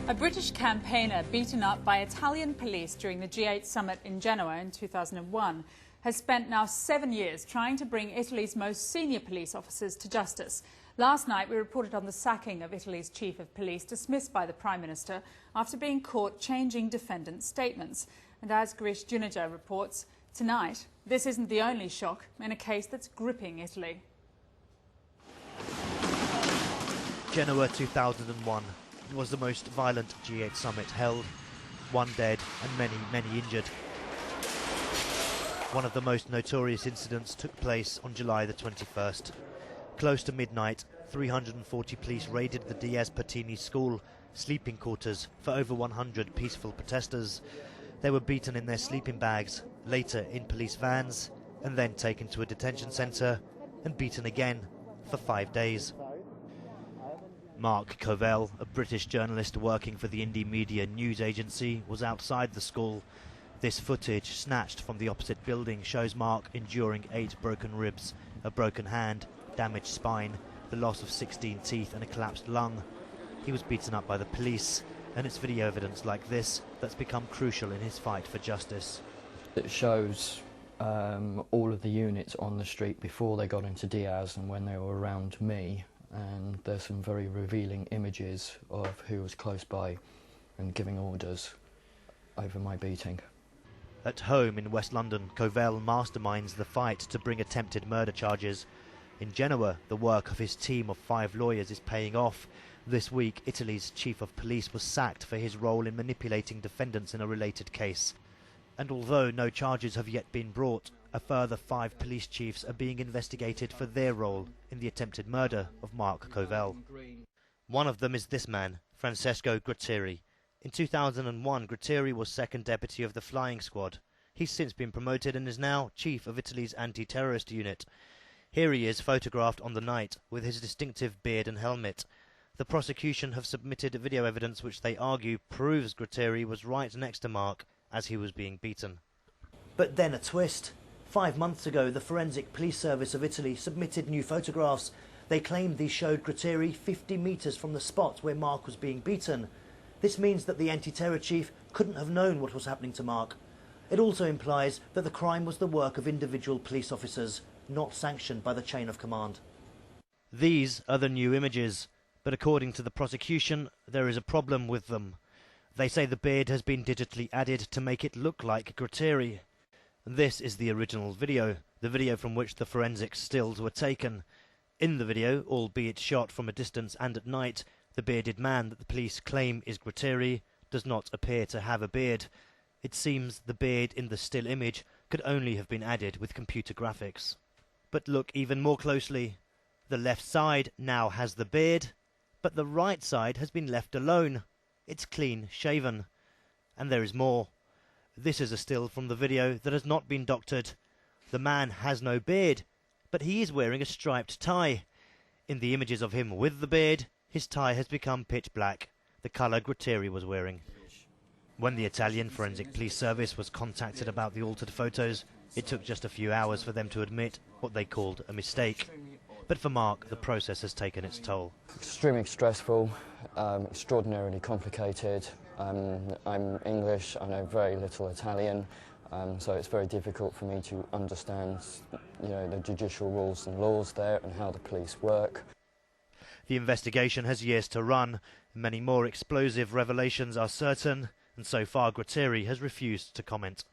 A British campaigner beaten up by Italian police during the G8 summit in Genoa in 2001 has spent now 7 years trying to bring Italy's most senior police officers to justice. Last night we reported on the sacking of Italy's chief of police, dismissed by the Prime Minister after being caught changing defendant statements. And as Girish Juneja reports, tonight this isn't the only shock in a case that's gripping Italy. Genoa 2001 was the most violent G8 summit held. 1 dead and many injured. One of the most notorious incidents took place on July the 21st. Close to midnight, 340 police raided the Diaz school sleeping quarters for over 100 peaceful protesters. They were beaten in their sleeping bags, later in police vans, and then taken to a detention centre and beaten again for 5 days. Mark Covell, a British journalist working for the indie media news agency, was outside the school. This footage, snatched from the opposite building, shows Mark enduring 8 broken ribs, a broken hand, damaged spine, the loss of 16 teeth and a collapsed lung. He was beaten up by the police, and it's video evidence like this that's become crucial in his fight for justice. It shows all of the units on the street before they got into Diaz and when they were around me. And there's some very revealing images of who was close by and giving orders over my beating. At home in West London, Covell masterminds the fight to bring attempted murder charges. In Genoa, the work of his team of 5 lawyers is paying off. This week, Italy's chief of police was sacked for his role in manipulating defendants in a related case. And although no charges have yet been brought, a further 5 police chiefs are being investigated for their role in the attempted murder of Mark Covell. One of them is this man, Francesco Gratteri. In 2001, Gratteri was second deputy of the flying squad. He's since been promoted and is now chief of Italy's anti-terrorist unit. Here he is, photographed on the night, with his distinctive beard and helmet. The prosecution have submitted video evidence which they argue proves Gratteri was right next to Mark as he was being beaten. But then a twist. 5 months ago, the Forensic Police Service of Italy submitted new photographs. They claimed these showed Gratteri 50 metres from the spot where Mark was being beaten. This means that the anti-terror chief couldn't have known what was happening to Mark. It also implies that the crime was the work of individual police officers, not sanctioned by the chain of command. These are the new images, but according to the prosecution, there is a problem with them. They say the beard has been digitally added to make it look like Gratteri. This is the original video, the video from which the forensic stills were taken. In the video, albeit shot from a distance and at night, the bearded man that the police claim is Gratteri does not appear to have a beard. It seems the beard in the still image could only have been added with computer graphics. But look even more closely. The left side now has the beard, but the right side has been left alone. It's clean shaven. And there is more. This is a still from the video that has not been doctored. The man has no beard, but he is wearing a striped tie. In the images of him with the beard, his tie has become pitch black, the colour Gratteri was wearing. When the Italian Forensic Police Service was contacted about the altered photos, it took just a few hours for them to admit what they called a mistake. But for Mark, the process has taken its toll. Extremely stressful, extraordinarily complicated. I'm English, I know very little Italian, so it's very difficult for me to understand, the judicial rules and laws there and how the police work. The investigation has years to run. Many more explosive revelations are certain, and so far Gratteri has refused to comment.